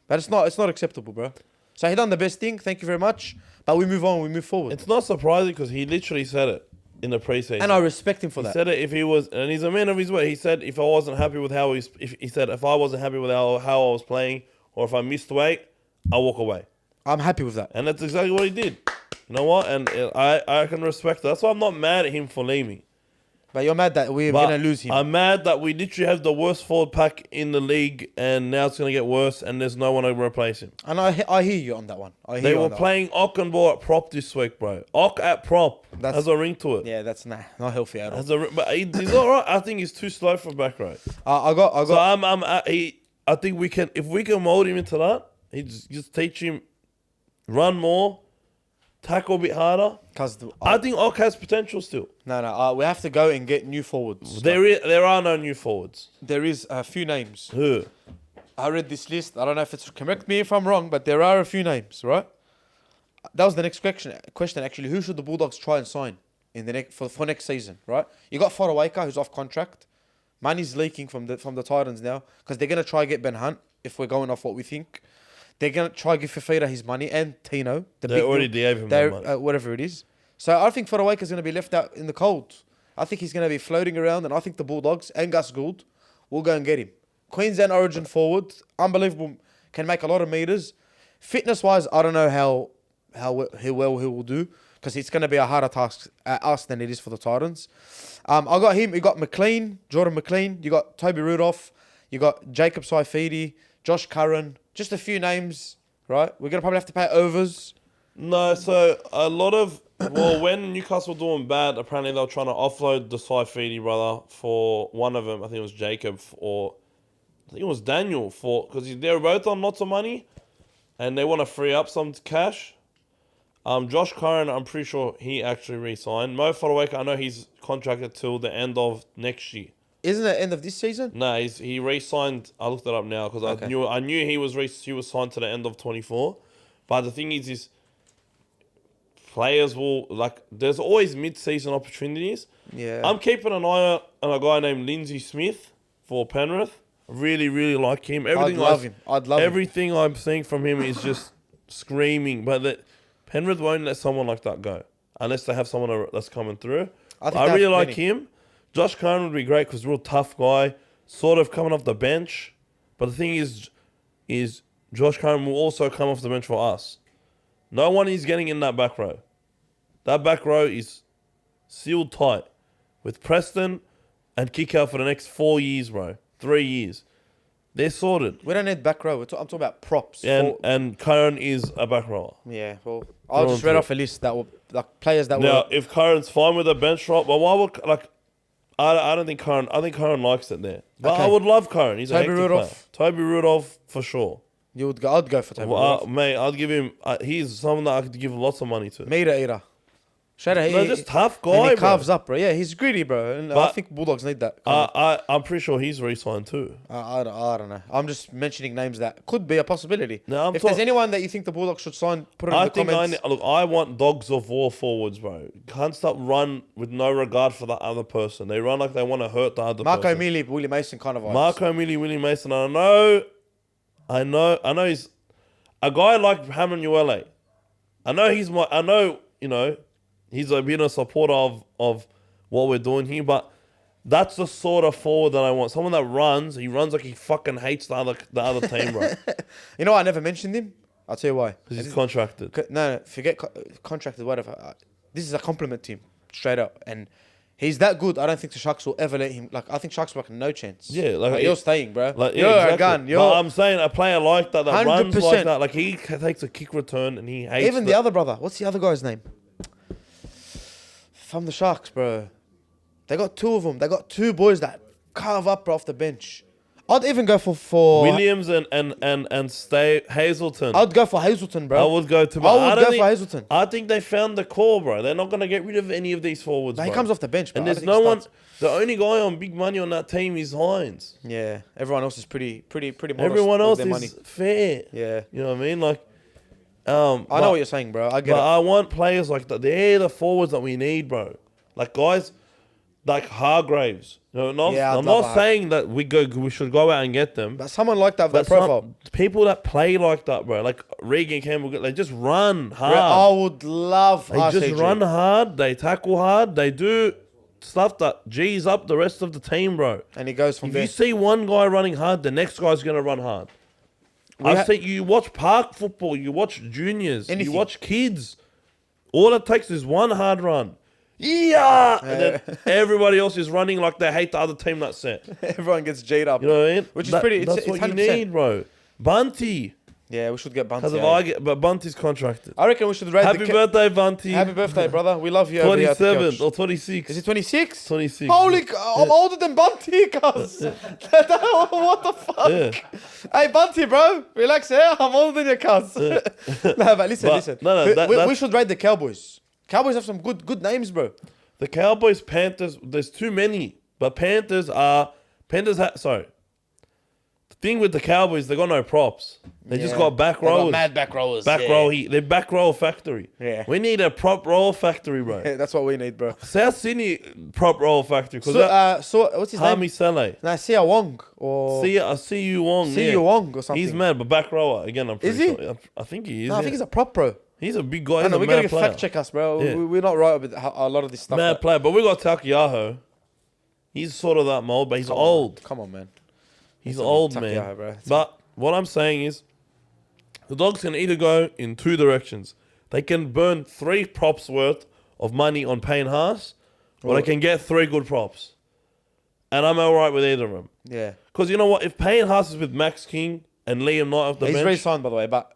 But it's not acceptable, bro. So he done the best thing. Thank you very much. But we move on. We move forward. It's not surprising because he literally said it in the preseason. And I respect him for He that. said it if he was, and he's a man of his word. He said if I wasn't happy with how if I wasn't happy with how I was playing, or if I missed weight, I'll walk away. I'm happy with that. And that's exactly what he did. You know what? And I can respect that. That's why I'm not mad at him for leaving. But you're mad that we're But going to lose him. I'm mad that we literally have the worst forward pack in the league, and now it's going to get worse, and there's no one to replace him. And I hear you on that one. They were playing Ock and Ball at prop this week, bro. Ock at prop has a ring to it. Yeah, that's not healthy at all. But he's all right. I think he's too slow for back row. I got. So I think we can, if we can mold him into that, just teach him run more, tackle a bit harder. I think Ock has potential still. No. We have to go and get new forwards. There are no new forwards. There is a few names. Who? I read this list. I don't know if it's correct me if I'm wrong, but there are a few names, right? That was the next question actually. Who should the Bulldogs try and sign in the for next season, right? You got Fodawaker, who's off contract. Money's leaking from the Titans now, because they're gonna try and get Ben Hunt if we're going off what we think. They're gonna try and give Fafita his money, and Tino. They already gave him that money. Whatever it is. So I think Fodawaker's gonna be left out in the cold. I think he's gonna be floating around, and I think the Bulldogs and Gus Gould will go and get him. Queensland Origin forward, unbelievable, can make a lot of meters. Fitness wise, I don't know how well he will do, because it's going to be a harder task at us than it is for the Titans. I got him. You got Jordan McLean. You got Toby Rudolph. You got Jacob Saifidi, Josh Curran. Just a few names, right? We're going to probably have to pay overs. No, so a lot of... Well, when Newcastle were doing bad, apparently they were trying to offload the Saifidi brother for one of them. I think it was Jacob, or I think it was Daniel, because they were both on lots of money and they want to free up some cash. Josh Curran, I'm pretty sure he actually re-signed. Mo Fodawaker, I know he's contracted till the end of next year. Isn't it end of this season? No, he re-signed. I looked it up now because Okay. I knew he was signed to the end of 24. But the thing is players will like. There's always mid-season opportunities. Yeah. I'm keeping an eye on a guy named Lindsay Smith for Penrith. I really, really like him. I'd love him. Everything I'm seeing from him is just screaming. But Penrith won't let someone like that go unless they have someone that's coming through. I really like him. Josh Curran would be great because real tough guy, sort of coming off the bench. But the thing is Josh Curran will also come off the bench for us. No one is getting in that back row. That back row is sealed tight with Preston and kick out for the next 4 years, bro. 3 years. They're sorted. We don't need back row. I'm talking about props. And Curran is a back rower. Yeah, well, I'll just read off a list that will like players that now, if Curran's fine with a bench drop, but why would like? I don't think Curran. I think Curran likes it there. But Okay. I would love Curran. He's Toby a hectic Rudolph. player. Toby Rudolph for sure. I'd go for Toby Rudolph. Mate, I'd give him. He's someone that I could give lots of money to. Meter eater. Shout out. No, just tough guy, and he bro. carves up, bro. Yeah, he's greedy, bro. And I But- think Bulldogs need that. I'm pretty sure he's re-signed too. I don't know. I'm just mentioning names that could be a possibility. No, if there's anyone that you think the Bulldogs should sign, put it in the comments. I want dogs of war forwards, bro. Can't stop run with no regard for the other person. They run like they want to hurt the other Marco person. Mealy, Willie Mason kind of vibes. Marco Mealy, Willie Mason. I know he's a guy like Hamunuele. He's been a supporter of what we're doing here, but that's the sort of forward that I want. Someone that runs. He runs like he fucking hates the other team, bro. You know, I never mentioned him. I'll tell you why. Because he's contracted. No, forget contracted, whatever. This is a compliment to him, straight up. And he's that good. I don't think the Sharks will ever let him. Like, I think Sharks will like no chance. Yeah, like you're staying, bro. Like, you're exactly. a gun. But I'm saying a player like that 100%. Runs like that, like he takes a kick return and he hates. Even the other brother. What's the other guy's name? From the Sharks, bro. They got two of them. They got two boys that carve up bro, off the bench. I'd even go for Williams and stay Hazelton. I'd go for Hazelton, bro. I would go to. I would go for Hazelton. I think they found the core, bro. They're not gonna get rid of any of these forwards. But bro. he comes off the bench, bro. And there's no one. The only guy on big money on that team is Hines. Yeah, everyone else is pretty modest. Everyone else is money. fair. Yeah, you know what I mean. Like, I know what you're saying, bro. I get it. I want players like that. They're the forwards that we need, bro. Like guys like Hargraves. I'm not saying that we should go out and get them. But someone like that, that profile. People that play like that, bro. Like Regan Campbell, they just run hard. I would love. They just run hard. They tackle hard. They do stuff that G's up the rest of the team, bro. And he goes from there. If you see one guy running hard, the next guy's gonna run hard. You watch park football. You watch juniors. You watch kids. All it takes is one hard run. Yeah, and then everybody else is running like they hate the other team that's set. Everyone gets G'd up. You know what I mean? Which is pretty. That's it's what 100%. you need, bro. Bunty. Yeah, we should get Bunty. But Bunty's contracted. I reckon we should rate Happy birthday, Bunty. Happy birthday, brother. We love you. 27 or 26. Is he 26? 26. Holy, I'm older than Bunty, cuz. What the fuck? Yeah. Hey, Bunty, bro. Relax, yeah? I'm older than your cuz. No, but listen. We should rate the Cowboys. Cowboys have some good names, bro. The Cowboys, Panthers, there's too many. But sorry. The thing with the Cowboys, they got no props. They just got back rowers. Got mad back rowers. They're back row factory. Yeah. We need a prop roll factory, bro. Yeah, that's what we need, bro. South Sydney prop roll factory. So what's his Hami name? Saleh. Nah, Sia Wong or See Wong. Sia Wong or something. He's mad, but back rower again. I'm pretty Is he? sure. I think he is. No, I think he's a prop, bro. He's a big guy. We gotta fact check us, bro. Yeah. We're not right with a lot of this stuff. Mad player, but we got Takiyaho. He's sort of that mold, but he's old. Come on, man. He's old, man. Bro. But what I'm saying is, the Dogs can either go in two directions. They can burn 3 props worth of money on Payne Haas, or they can get 3 good props. And I'm all right with either of them. Yeah. Because you know what? If Payne Haas is with Max King and Liam Knight off the bench... He's re-signed, by the way, but...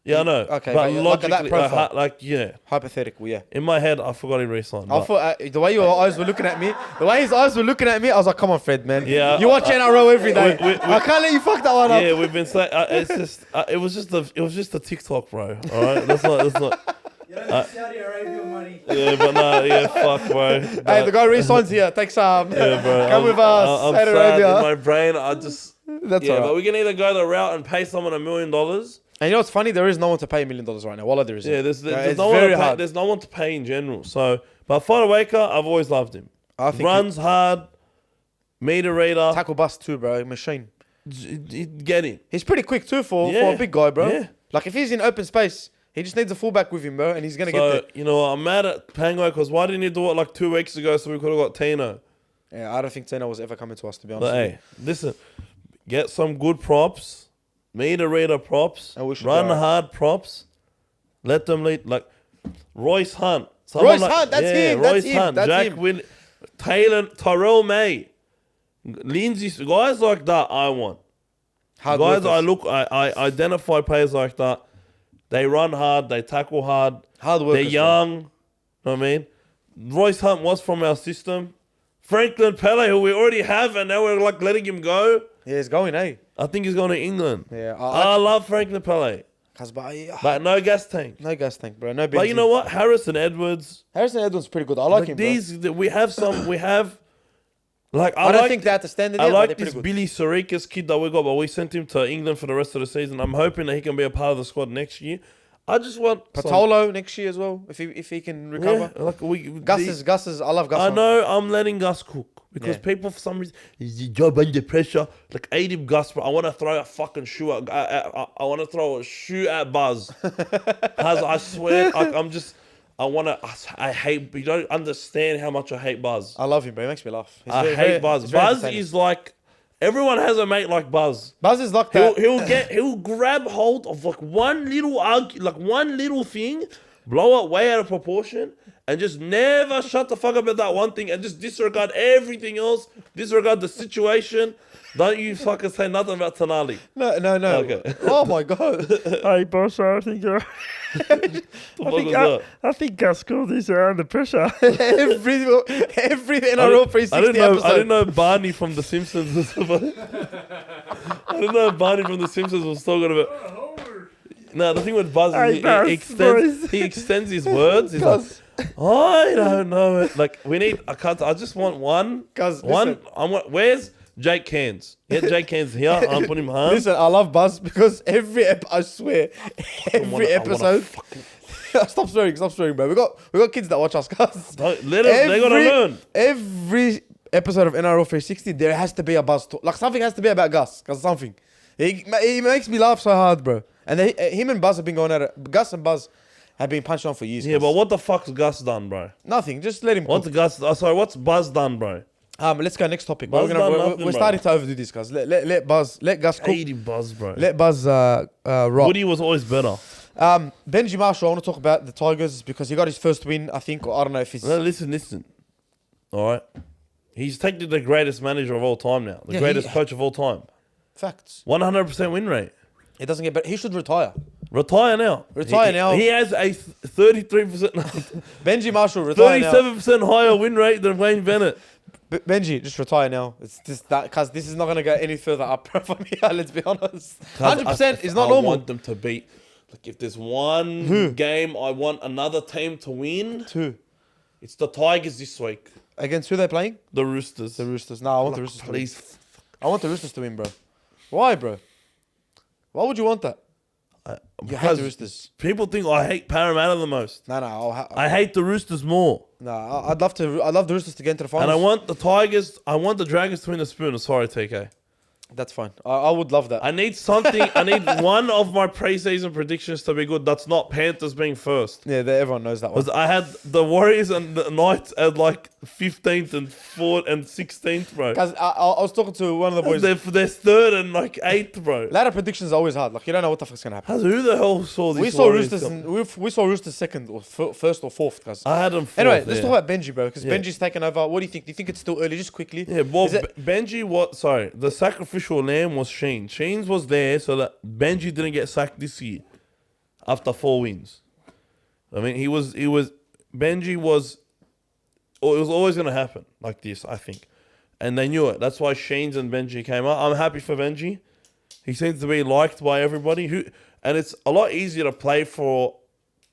Yeah, I know. Okay, but like that profile. yeah. Hypothetical, yeah. In my head, I forgot he re-signed. I thought the way your eyes were looking at me, I was like, "Come on, Fred, man. Yeah, you watch NRL every day. I can't let you fuck that one up." Yeah, we've been saying it's just it was just a TikTok, bro. All right, that's not. You don't need Saudi Arabia money. Yeah, but no, yeah, fuck, bro. Hey, the guy re-signs here. Take some. Yeah, bro. Come with us. I'm Saudi sad Arabia. in my brain. I just. That's yeah, all right. but we can either go the route and pay someone $1 million, And you know what's funny? There is no one to pay $1 million right now. Wallah, there isn't. Yeah, there's it's no one very to pay, hard. there's no one to pay in general. So, but Fodawaker, I've always loved him. I think Runs hard, meter reader. tackle bust too, bro. Machine. Get him. He's pretty quick too for Yeah. a big guy, bro. Yeah. Like if he's in open space, he just needs a fullback with him, bro, and he's gonna get So, there. you know, I'm mad at Pangai because why didn't he do it like 2 weeks ago so we could have got Tino? Yeah, I don't think Tino was ever coming to us, to be honest. But with hey, listen, get some good props, meter reader props, And we should run go. hard props, let them lead. Like Royce Hunt. Royce Hunt, that's him, that's him, that's Jack him. Will, Taylor, Tyrell May, Lindsay, guys like that I want. Hard Guys, workers. I identify players like that. They run hard, they tackle hard, Hard they're workers, bro. young. You know what I mean? Royce Hunt was from our system. Franklin Pele, who we already have, and now we're like letting him go. Yeah, he's going, eh? I think he's going to England. Yeah, I love Franklin Pele, but no gas tank. no gas tank, bro. No. But you Benji. know what? Harrison Edwards. Harrison Edwards is pretty good. I like him, bro. These we have some. We have like I don't like, think they're at the standard I yet, but like they're pretty this good. Billy Sarikas kid that we got, but we sent him to England for the rest of the season. I'm hoping that he can be a part of the squad next year. I just want some- Patolo next year as well, if he can recover. Yeah, like Gus is. I love Gus. I know I'm letting Gus cook because Yeah. people for some reason is the job under pressure. Like aid him, Gus, but I want to throw a fucking shoe at. I want to throw a shoe at Buzz. Buzz, I swear, I'm just. I want to. I hate. You don't understand how much I hate Buzz. I love him, bro. He makes me laugh. He's I very- hate very- Buzz. he's very Buzz entertaining. is like everyone has a mate like Buzz. Buzz is like He'll that. he'll grab hold of like one little thing, blow it way out of proportion, and just never shut the fuck up about that one thing and just disregard everything else, disregard the situation. Don't you fucking say nothing about Tonali. No. Okay. Oh my god. Hey, boss, I think I think Gus called this under pressure. every NRL 360 I didn't know. episode. I didn't know Barney from The Simpsons was. I didn't know Barney from The Simpsons was talking about. No, the thing with Buzz Hey, is Buzz, boys. he extends his words. He's like, I don't know it. Like we need. I just want one. Cuz, One. listen. Where's Jake Cairns? Get Jake Cairns here. I'm putting him home. Listen, I love Buzz because I swear, every episode. Stop swearing, bro. We got kids that watch us, cuz. Don't let them. They gotta learn. Every episode of NRL 360, there has to be a Buzz talk. Like something has to be about Gus, cause something. He makes me laugh so hard, bro. And him and Buzz have been going at it. Gus and Buzz have been punched on for years. Yeah, cuz. but what the fuck's Gus done, bro? Nothing. Just let him. What's cook. Gus? Sorry, what's Buzz done, bro? Let's go next topic. Buzz done nothing, We're bro. starting to overdo this, guys. Let Gus cook. Hating Buzz, bro. Let Buzz rock. Woody was always better. Benji Marshall, I want to talk about the Tigers because he got his first win, I think, or I don't know if it's... No, listen. All right. He's technically the greatest manager of all time now. The Yeah, greatest coach of all time. Facts. 100% win rate. He doesn't get better. He should retire. Retire now. Retire now. He has a 33%, Benji Marshall, retire now. 37% higher win rate than Wayne Bennett. Benji, just retire now. It's just that, because this is not going to go any further up from here, let's be honest. 100% is not I normal. want them to beat. Like, if there's one game I want another team to win, Two. it's the Tigers this week. Against who they're playing? The Roosters. The Roosters. No, I want the Roosters to win. Please. I want the Roosters to win, bro. Why, bro? Why would you want that? You hate Because the Roosters. people think I hate Parramatta the most. No, I hate the Roosters more. I'd love the Roosters to get into the finals. And I want the Tigers, I want the Dragons to win the spoon. Sorry, TK. That's fine. I would love that. I need something. I need one of my preseason predictions to be good. That's not Panthers being first. Yeah, everyone knows that one. Because I had the Warriors and the Knights at like 15th and 4th and 16th, bro. Guys, I was talking to one of the boys. They're 3rd and like 8th, bro. Ladder predictions are always hard. Like, you don't know what the fuck's gonna happen. Who the hell saw this? We saw Warriors Roosters. come? We saw Roosters second or first or fourth, guys. I had them 4th. Anyway, let's yeah. talk about Benji, bro, because Yeah. Benji's taken over. What do you think? Do you think it's still early? Just quickly. Yeah, well, Is it- Benji, sorry, the sacrificial lamb was Sheen. Sheen's was there so that Benji didn't get sacked this year after 4 wins. I mean, Benji was, it was always going to happen like this, I think. And they knew it. That's why Sheen's and Benji came up. I'm happy for Benji. He seems to be liked by everybody. And it's a lot easier to play for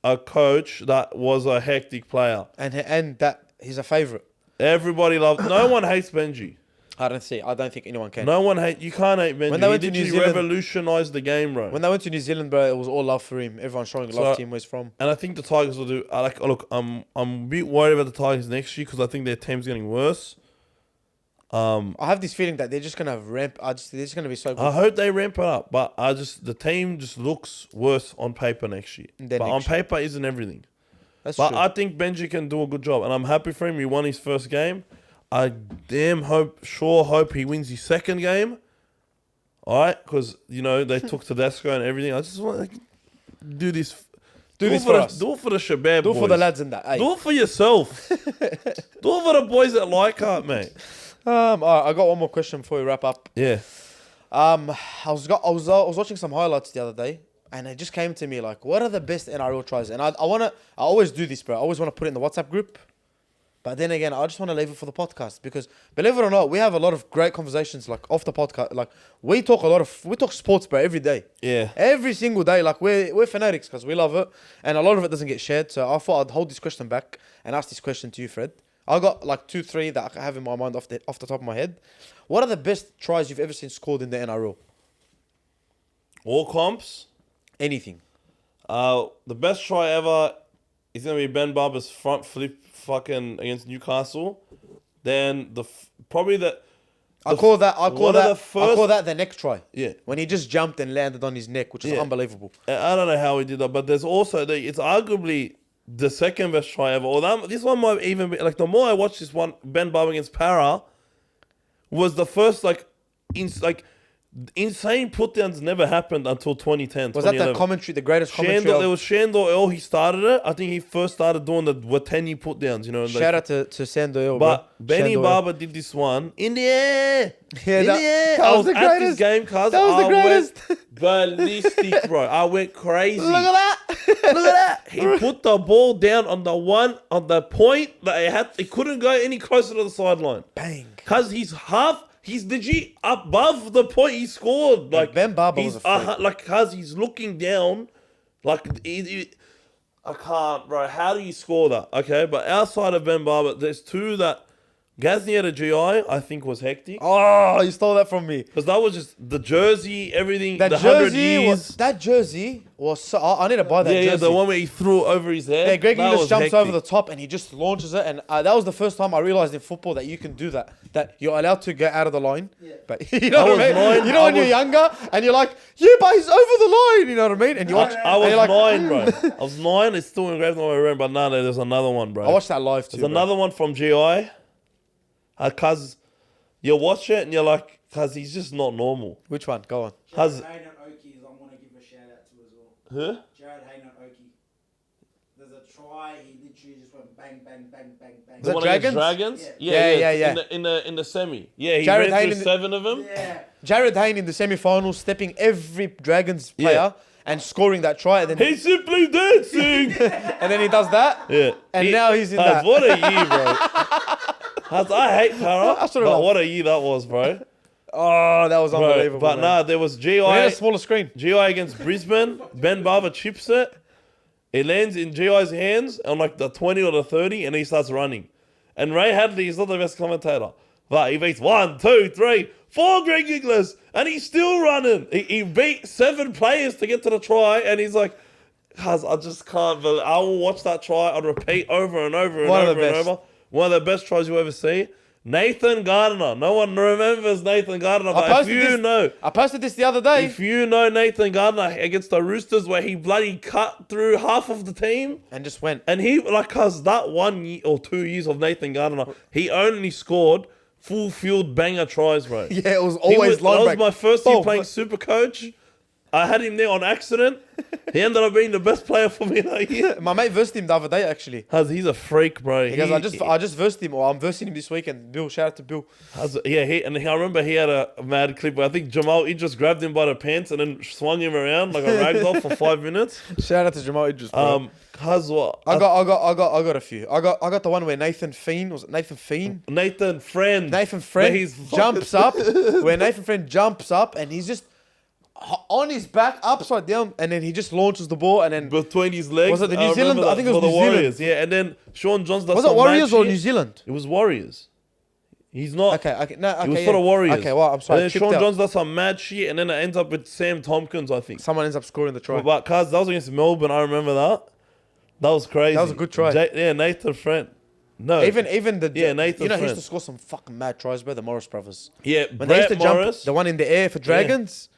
a coach that was a hectic player. And that he's a favorite. Everybody loves, no one hates Benji. I don't think anyone can. No one hate. You can't hate Benji. When they He went to New literally Zealand- revolutionized the game, bro. When they went to New Zealand, bro, it was all love for him. Everyone showing love to him where he's from. And I think the Tigers will do. Look, I'm a bit worried about the Tigers next year because I think their team's getting worse. I have this feeling that they're just gonna ramp. They're just gonna be so good. I hope they ramp it up, but the team just looks worse on paper next year. Then But on next year. paper isn't everything. That's But true. I think Benji can do a good job, and I'm happy for him. He won his first game. I hope he wins his second game. All right, because they took Tedesco and everything. I just want to do this. Do this for us. Do it for the Shabab Do it boys. for the lads in that. Hey. Do it for yourself. Do it for the boys that like art, mate. All right, I got one more question before we wrap up. Yeah. I was watching some highlights the other day, and it just came to me like, what are the best NRL tries? And I always do this, bro. I always want to put it in the WhatsApp group, but then again, I just want to leave it for the podcast because, believe it or not, we have a lot of great conversations like off the podcast. Like we talk sports, bro, every day. Yeah. Every single day. Like we're fanatics because we love it, and a lot of it doesn't get shared. So I thought I'd hold this question back and ask this question to you, Fred. I got like 2-3 that I have in my mind off the top of my head. What are the best tries you've ever seen scored in the NRL? All comps. Anything. The best try ever is gonna be Ben Barber's front flip fucking against Newcastle. Then I call that the neck try. Yeah. When he just jumped and landed on his neck, which is Yeah. unbelievable. I don't know how he did that, but there's also it's arguably the second best try ever. Or this one might even be like the more I watch this one, Ben Barber against Para was the first insane put downs never happened until 2010. Was that the 2011. commentary, the greatest commentary? There was Shandor Earl, he started it. I think he first started doing the Wateni put downs, Shout out to Sando. But Benny Barber did this one in the air. Yeah, in the air. that I was was the at this greatest. game, cuz That was the I greatest. went ballistic, bro. I went crazy. Look at that. Look at that. He put the ball down on the point that it couldn't go any closer to the sideline. Bang. Cuz he's legit above the point he scored. Like Ben Barber he's was a freak. cuz he's looking down. Like I can't, bro. How do you score that? Okay, but outside of Ben Barber, there's two that Gazni at a GI, I think was hectic. Oh, you stole that from me. Because that was just the jersey, everything, That the 100 jersey years. that jersey was so... I need to buy that jersey. Yeah, the one where he threw over his head. Yeah, Greg That Inglis was jumps hectic. over the top and he just launches it. And that was the first time I realized in football that you can do that. That you're allowed to get out of the line. Yeah. But you know I what I was mean? nine, You know when you're younger and you're like, yeah, but he's over the line. You know what I mean? And you watch... I was and you're like, 9, bro. I was 9. It's still engraved on my room, but no, there's another one, bro. I watched that live too. There's another one from GI. Cuz you watch it and you're like, cuz he's just not normal. Which one? Go on. Cuz Jared Hayne and Oki, I want to give a shout out to as well. who? Jared Hayne and Oki. There's a try, he literally just went bang, bang, bang, bang, bang. Was The that one against Dragons? Dragons? Yeah. In the semi. Yeah, he Jared ran Hayne through in the- 7 of them. Yeah. Jared Hayne in the semi-finals, stepping every Dragons player Yeah. and scoring that try. And then, He's simply dancing. and then he does that. Yeah. And now he's in Haz, that. What a year, bro. Haz, I hate Para, I should've but laughed. what a year that was, bro. Oh, that was Bro, unbelievable. but man. nah, there was We need a GI. smaller screen. GI against Brisbane. Ben Barber chips it. It lands in GI's hands on like the 20 or the 30, and he starts running. And Ray Hadley is not the best commentator. But he beats 1, 2, 3, 4 Greg Inglis, and he's still running. He beat 7 players to get to the try, and he's like, "Cuz I just can't believe I will watch that try on repeat over and over and One of over the and best. over." One of the best tries you ever see. Nathan Gardner. No one remembers Nathan Gardner, but I posted this the other day. if you know Nathan Gardner against the Roosters where he bloody cut through half of the team, And just went. and he, like, cuz that 1 year or 2 years of Nathan Gardner, he only scored full field banger tries, bro. Yeah, it was always long That was back. my first year Oh, playing but- Super Coach. I had him there on accident. He ended up being the best player for me that year. My mate versed him the other day, actually. He's a freak, bro. He goes, I just versed him, or I'm versing him this weekend. Bill, shout out to Bill. I remember he had a mad clip where I think Jamal Idris grabbed him by the pants and then swung him around like a ragdoll for 5 minutes. Shout out to Jamal Idris, bro. Cuz what? I got a few. I got the one where Nathan Fiend, was it Nathan Fiend? Nathan Friend. Nathan Where Friend he's jumps up, where Nathan Friend jumps up and he's just on his back, upside down, and then he just launches the ball and then... between his legs. Was it the New I Zealand? remember I think it that, was for the New Zealand. Warriors. Yeah, and then Sean Johns does Was it some Warriors mad or shit. New Zealand? It was Warriors. He's not. Okay. No, okay. He was yeah. for the Warriors. Okay, well, I'm sorry. And then tripped Sean out. Johns does some mad shit, and then it ends up with Sam Tompkins, I think. Someone ends up scoring the try. But cuz that was against Melbourne, I remember that. That was crazy. That was a good try. Yeah, Nathan Friend. No. Even the Nathan you know, he Friend. used to score some fucking mad tries, bro. The Morris brothers. Yeah, When they used Brett to jump, Morris. the one in the air for Dragons,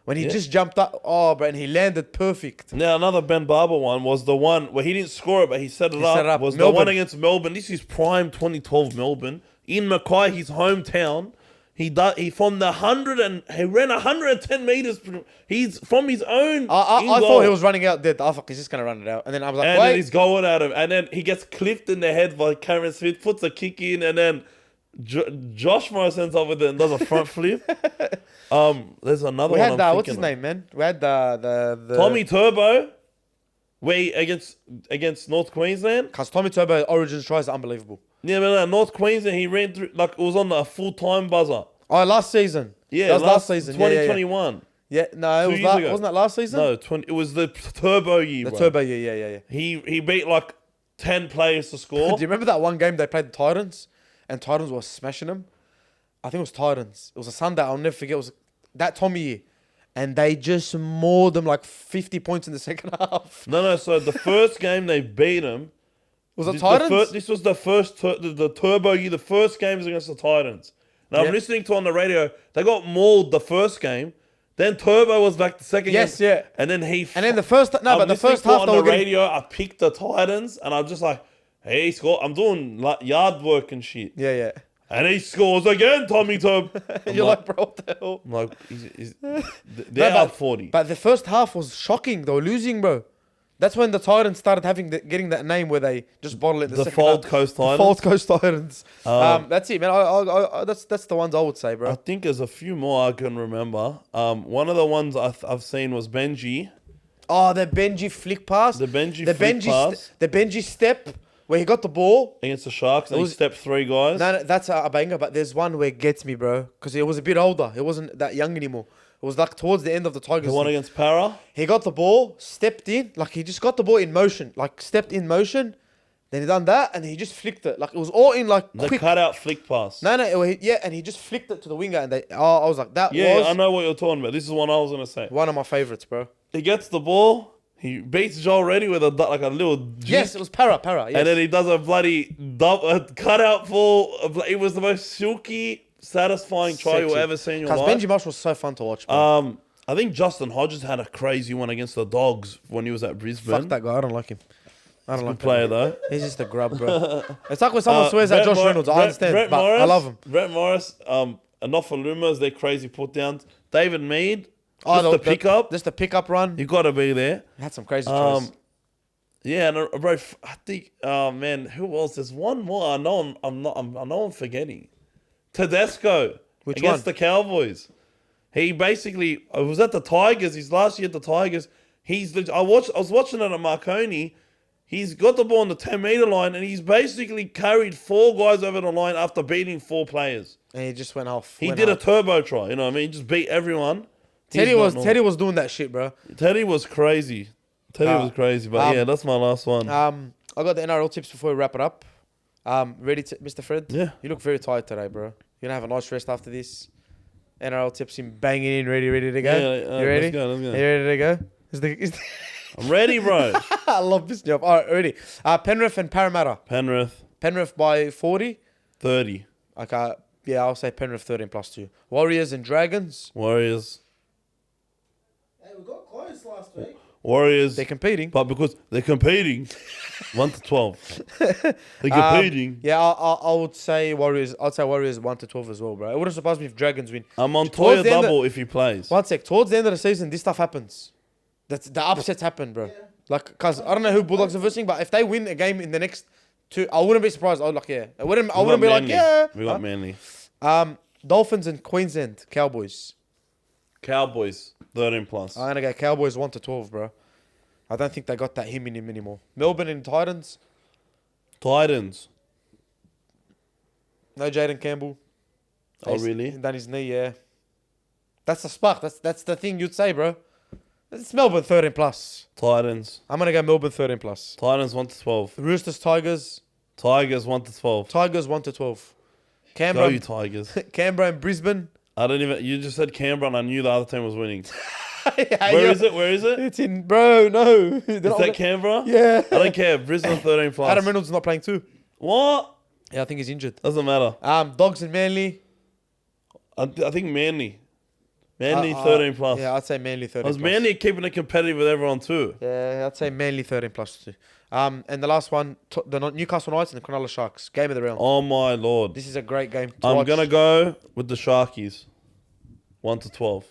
when he Yeah. just jumped up, bro, and he landed perfect. Now another Ben Barber one was the one where he didn't score it, but he set it, set it up. Was Melbourne. the one against Melbourne. This is prime 2012 Melbourne in Mackay, his hometown. He from the 100 and he ran 110 meters. He's from his own. I in-goal. thought he was running out there. I thought he's just gonna run it out, and then I was like, And then wait. he's going at him, and then he gets clipped in the head by Cameron Smith, puts a kick in, and then Josh Morris ends up with it and does a front flip. There's another We one. had I'm what's his thinking name, man? We had the Tommy Turbo, where he, against North Queensland. Because Tommy Turbo Origins tries are unbelievable. Yeah, but North Queensland, he ran through like it was on a full time buzzer. Oh, last season. Yeah, that was last season. 2021. Yeah, no, it 2 was years ago. wasn't that last season? No, it was the Turbo year. the bro. Turbo. Yeah. He beat like 10 players to Do score. you remember that one game they played the Titans, and Titans was smashing them? I think it was Titans. It was a Sunday. I'll never forget. It was that Tommy year, and they just mauled them like 50 points in the second half. No. So the first game they beat him. Was it This, Titans? this was the first the Turbo year. The first game was against the Titans. Now Yeah. I'm listening to on the radio. They got mauled the first game. Then Turbo was back the second Yes, game. yeah. And then And then the first no, I'm but the listening first to half on they the were getting. radio. I picked the Titans, and I'm just like, hey, score. I'm doing like yard work and shit. Yeah. And he scores again, Tommy Turbo. You're like, bro, what the hell? I'm like, they're No, up 40. But the first half was shocking. They were losing, bro. That's when the Titans started getting that name where they just bottle it. The Fold Coast The Titans. Fold Coast Titans. Um, That's it, man. I that's the ones I would say, I bro. think there's a few more I can remember. One of the ones I've seen was Benji. Oh, the Benji flick pass. The Benji flick pass. The Benji step where he got the ball. Against the Sharks, and It he was- stepped 3 guys. No, that's a banger. But there's one where it gets me, bro, because he was a bit older. He wasn't that young anymore. It was like towards the end of the Tigers. The one thing. against Para. He got the ball, stepped in, like he just got the ball in motion, like stepped in motion. Then he done that, and he just flicked it, like it was all in like The quick. cutout flick pass. No, and he just flicked it to the winger, and I was like, that Yeah, was I know what you're talking about. This is one I was going to say. one of my favorites, bro. He gets the ball. He beats Joel Reddy with a little juke, Yes, it was para. Yes. and then he does a bloody cutout full. It was the most silky, satisfying try you'll Sexy. ever see in your Because life. Benji Marsh was so fun to watch, bro. I think Justin Hodges had a crazy one against the Dogs when he was at Brisbane. Fuck that guy. I don't like him. I don't Good like player him. though. He's just a grub, bro. It's like when someone swears at Brett Josh Reynolds. I understand, Brett but Morris, I love him. Brett Morris, Anofalumas, they're crazy put downs. David Mead, Oh, just the pickup. Just the pickup run. You got to be there. He had some crazy tries. Yeah, and bro, I think, oh man, who else? There's one more. I know I'm forgetting. Tedesco Which against one? the Cowboys. He basically was at the Tigers. His last year at the Tigers. I was watching it at Marconi. He's got the ball on the 10-meter line, and he's basically carried 4 guys over the line after beating 4 players. And he just went off. He did a turbo try. You know what I mean? He just beat everyone. Teddy He's was not Teddy was doing that shit, bro. Teddy was crazy. Teddy was crazy. But yeah, that's my last one. I got the NRL tips before we wrap it up. Ready, Mr. Fred? Yeah. You look very tired today, bro. You're gonna have a nice rest after this. NRL tips him banging in, ready to go. Yeah, You ready? let's go. You ready to go? Is the I'm ready, bro. I love this job. All right, ready. Penrith and Parramatta. Penrith, Penrith by 40. 30. Okay, yeah, I'll say Penrith 13 plus 2. Warriors and Dragons. Warriors. Hey, we got close last week. Warriors. They're competing. But because they're competing, 1 to 12. They're competing. Yeah, I would say Warriors. I'd say Warriors 1 to 12 as well, bro. It wouldn't surprise me if Dragons win. I'm on Towards Toya the end double if he plays. One sec. Towards the end of the season, this stuff happens. The upsets happen, bro. Like, cause I don't know who Bulldogs are versing, but if they win a game in the next 2, I wouldn't be surprised. I would like, yeah. I wouldn't We be got like, Manly. yeah. We got Manly. Dolphins and Queensland Cowboys. Cowboys, 13 plus. I'm gonna go Cowboys 1 to 12, bro. I don't think they got that him in him anymore. Melbourne and Titans. Titans. No Jaden Campbell. Oh, really? Done his knee, yeah. That's the spark. That's the thing you'd say, bro. It's Melbourne 13 plus. Titans. I'm gonna go Melbourne 13 plus. Titans 1 to 12. Roosters Tigers. Tigers 1 to 12. Tigers 1 to 12. Go Canberra, you Tigers. Canberra and Brisbane. I don't even. You just said Canberra, and I knew the other team was winning. Yeah, Where yeah. is it? Where is it? It's in, bro. No, Is that Canberra? Yeah. I don't care. Brisbane 13 plus. Adam Reynolds is not playing too. What? Yeah, I think he's injured. Doesn't matter. Dogs and Manly. I think Manly. Manly 13 plus. Yeah, I'd say Manly 13 I was plus. Manly keeping it competitive with everyone too. Yeah, I'd say Manly 13 plus too. And the last one, the Newcastle Knights and the Cronulla Sharks. Game of the round. Oh my lord. This is a great game to I'm watch. gonna go with the Sharkies. 1-12.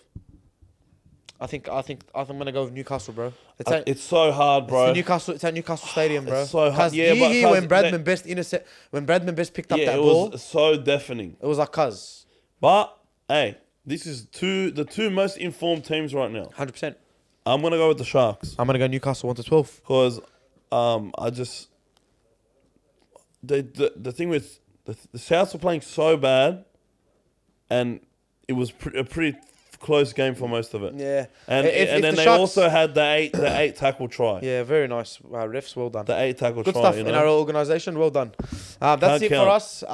I think I'm gonna go with Newcastle, bro. It's so hard, bro. It's at Newcastle Stadium, bro. It's so hard. Cuz Yeah, you but hear cuz when Bradman Best picked up Yeah, that it ball, was so deafening. it was like cuz. But hey, this is the two most informed teams right now. 100%. I'm gonna go with the Sharks I'm gonna go Newcastle 1-12. because I just the thing with the Souths were playing so bad, and it was a pretty close game for most of it. Yeah. And If then the they Sharks- also had the eight tackle try. Yeah, very nice. Wow, refs, well done. The 8 tackle Good try. stuff You in know? our organisation. Well done. That's Can't it count. for us.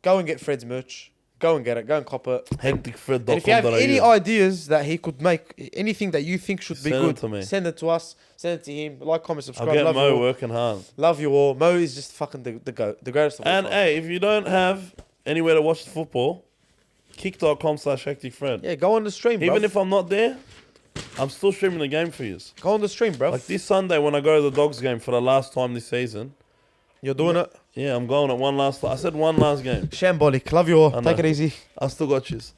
Go and get Fred's merch. Go and get it. Go and cop it. Hecticfred.com.au. And if you have any ideas that he could make, anything that you think should be Send it good, to me. send it to us. Send it to him. Like, comment, I'll subscribe. get Love you Mo all. working hard. Love you all. Mo is just fucking the goat, the greatest of all And time. hey, if you don't have anywhere to watch the football, kick.com/hecticfred. Yeah, go on the stream, bro. Even if I'm not there, I'm still streaming the game for you. Go on the stream, bro. Like this Sunday when I go to the Dogs game for the last time this season. You're doing it. Yeah, I'm going at one last. I said one last game. Shambolic. Love you all. I know. Take it easy. I still got yous.